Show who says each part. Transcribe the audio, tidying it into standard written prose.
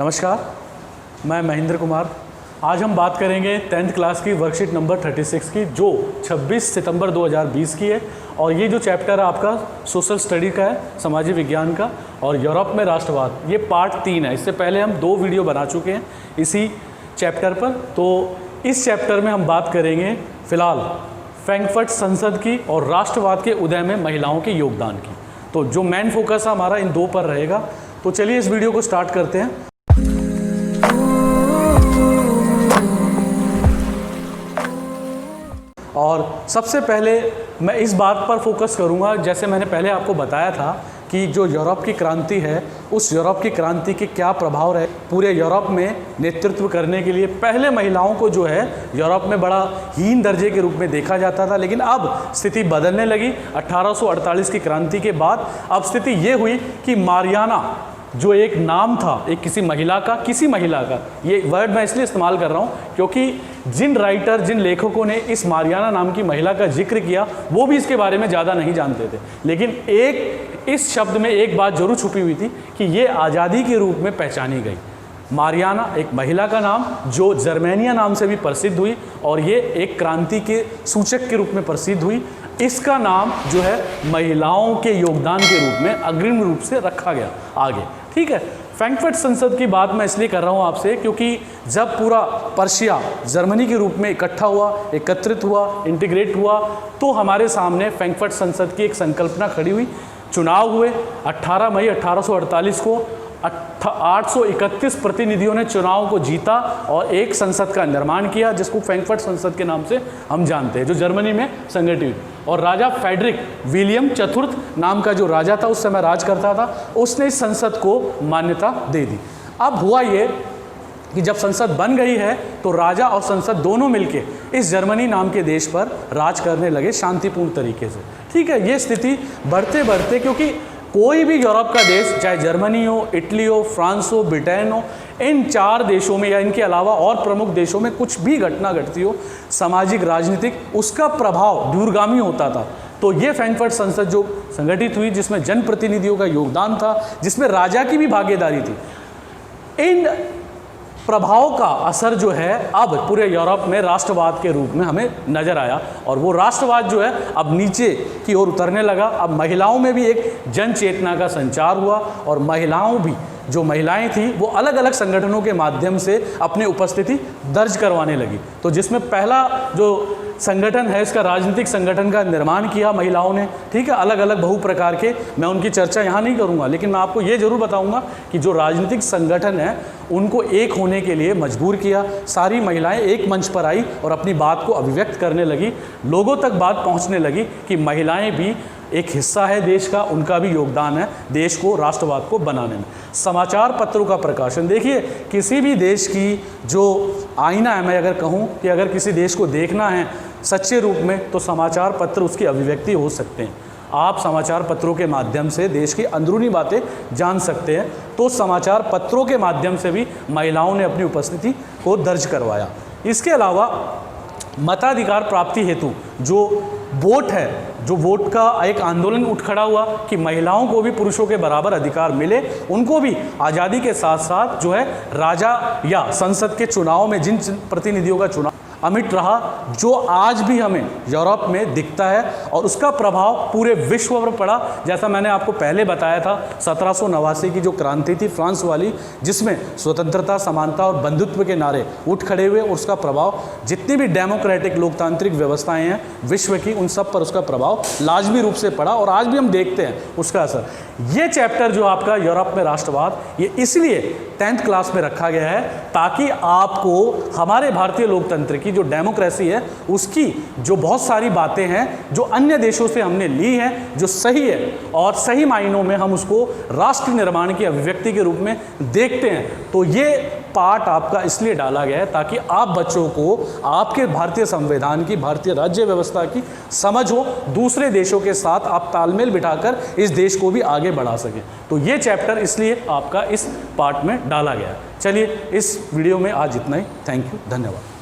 Speaker 1: नमस्कार, मैं महेंद्र कुमार। आज हम बात करेंगे 10th क्लास की वर्कशीट नंबर 36 की, जो 26 सितंबर 2020 की है। और ये जो चैप्टर है आपका सोशल स्टडी का है, सामाजिक विज्ञान का, और यूरोप में राष्ट्रवाद, ये पार्ट 3 है। इससे पहले हम 2 वीडियो बना चुके हैं इसी चैप्टर पर। तो इस चैप्टर में हम बात करेंगे फ़िलहाल फ्रैंकफर्ट संसद की और राष्ट्रवाद के उदय में महिलाओं के योगदान की। तो जो मेन फोकस है हमारा इन 2 पर रहेगा। तो चलिए इस वीडियो को स्टार्ट करते हैं। और सबसे पहले मैं इस बात पर फोकस करूंगा, जैसे मैंने पहले आपको बताया था कि जो यूरोप की क्रांति है, उस यूरोप की क्रांति के क्या प्रभाव रहे पूरे यूरोप में नेतृत्व करने के लिए। पहले महिलाओं को जो है यूरोप में बड़ा हीन दर्जे के रूप में देखा जाता था, लेकिन अब स्थिति बदलने लगी। 1848 की क्रांति के बाद अब स्थिति ये हुई कि मारियाना जो एक नाम था, एक किसी महिला का, ये वर्ड मैं इसलिए इस्तेमाल कर रहा हूँ क्योंकि जिन राइटर, जिन लेखकों ने इस मारियाना नाम की महिला का जिक्र किया, वो भी इसके बारे में ज़्यादा नहीं जानते थे। लेकिन इस शब्द में एक बात जरूर छुपी हुई थी कि ये आज़ादी के रूप में पहचानी गई। मारियाना एक महिला का नाम जो जर्मेनिया नाम से भी प्रसिद्ध हुई, और ये एक क्रांति के सूचक के रूप में प्रसिद्ध हुई। इसका नाम जो है महिलाओं के योगदान के रूप में अग्रिम रूप से रखा गया आगे। ठीक है, फ्रैंकफर्ट संसद की बात मैं इसलिए कर रहा हूँ आपसे क्योंकि जब पूरा पर्शिया जर्मनी के रूप में इकट्ठा हुआ, एकत्रित हुआ, इंटीग्रेट हुआ, तो हमारे सामने फ्रैंकफर्ट संसद की एक संकल्पना खड़ी हुई। चुनाव हुए 18 मई 1848 को। 831 प्रतिनिधियों ने चुनाव को जीता और एक संसद का निर्माण किया, जिसको फ्रैंकफर्ट संसद के नाम से हम जानते हैं, जो जर्मनी में संगठित। और राजा फ्रेडरिक विलियम चतुर्थ नाम का जो राजा था, उस समय राज करता था, उसने इस संसद को मान्यता दे दी। अब हुआ ये कि जब संसद बन गई है तो राजा और संसद दोनों मिलके इस जर्मनी नाम के देश पर राज करने लगे शांतिपूर्ण तरीके से। ठीक है, ये स्थिति बढ़ते बढ़ते, क्योंकि कोई भी यूरोप का देश, चाहे जर्मनी हो, इटली हो, फ्रांस हो, ब्रिटेन हो, इन 4 देशों में या इनके अलावा और प्रमुख देशों में कुछ भी घटना घटती हो, सामाजिक, राजनीतिक, उसका प्रभाव दूरगामी होता था। तो ये फ्रैंकफर्ट संसद जो संगठित हुई, जिसमें जनप्रतिनिधियों का योगदान था, जिसमें राजा की भी भागीदारी थी, इन प्रभाव का असर जो है अब पूरे यूरोप में राष्ट्रवाद के रूप में हमें नज़र आया। और वो राष्ट्रवाद जो है अब नीचे की ओर उतरने लगा। अब महिलाओं में भी एक जन चेतना का संचार हुआ, और महिलाओं भी, जो महिलाएं थी, वो अलग अलग संगठनों के माध्यम से अपनी उपस्थिति दर्ज करवाने लगी। तो जिसमें पहला जो संगठन है, इसका राजनीतिक संगठन का निर्माण किया महिलाओं ने। ठीक है, अलग अलग बहु प्रकार के, मैं उनकी चर्चा यहाँ नहीं करूँगा, लेकिन मैं आपको ये जरूर बताऊँगा कि जो राजनीतिक संगठन है उनको एक होने के लिए मजबूर किया। सारी महिलाएं एक मंच पर आई और अपनी बात को अभिव्यक्त करने लगी। लोगों तक बात पहुँचने लगी कि महिलाएं भी एक हिस्सा है देश का, उनका भी योगदान है देश को, राष्ट्रवाद को बनाने में। समाचार पत्रों का प्रकाशन, देखिए किसी भी देश की जो आईना है, मैं अगर कहूँ कि अगर किसी देश को देखना है सच्चे रूप में, तो समाचार पत्र उसकी अभिव्यक्ति हो सकते हैं। आप समाचार पत्रों के माध्यम से देश की अंदरूनी बातें जान सकते हैं। तो समाचार पत्रों के माध्यम से भी महिलाओं ने अपनी उपस्थिति को दर्ज करवाया। इसके अलावा मताधिकार प्राप्ति हेतु जो वोट है, जो वोट का एक आंदोलन उठ खड़ा हुआ कि महिलाओं को भी पुरुषों के बराबर अधिकार मिले, उनको भी आज़ादी के साथ साथ जो है राजा या संसद के चुनाव में जिन प्रतिनिधियों का चुनाव अमिट रहा, जो आज भी हमें यूरोप में दिखता है, और उसका प्रभाव पूरे विश्व पर पड़ा। जैसा मैंने आपको पहले बताया था, 1789 की जो क्रांति थी फ्रांस वाली, जिसमें स्वतंत्रता, समानता और बंधुत्व के नारे उठ खड़े हुए, और उसका प्रभाव जितनी भी डेमोक्रेटिक लोकतांत्रिक व्यवस्थाएं हैं विश्व की, उन सब पर उसका प्रभाव लाजमी रूप से पड़ा, और आज भी हम देखते हैं उसका असर। ये चैप्टर जो आपका यूरोप में राष्ट्रवाद, ये इसलिए 10th क्लास में रखा गया है ताकि आपको हमारे भारतीय लोकतंत्र की जो डेमोक्रेसी है, उसकी जो बहुत सारी बातें हैं जो अन्य देशों से हमने ली हैं, जो सही है, और सही मायनों में हम उसको राष्ट्र निर्माण की अभिव्यक्ति के रूप में देखते हैं। तो ये पार्ट आपका इसलिए डाला गया है ताकि आप बच्चों को आपके भारतीय संविधान की, भारतीय राज्य व्यवस्था की समझ हो, दूसरे देशों के साथ आप तालमेल बिठाकर इस देश को भी आगे बढ़ा सकें। तो ये चैप्टर इसलिए आपका इस पार्ट में डाला गया है। चलिए, इस वीडियो में आज इतना ही। थैंक यू, धन्यवाद।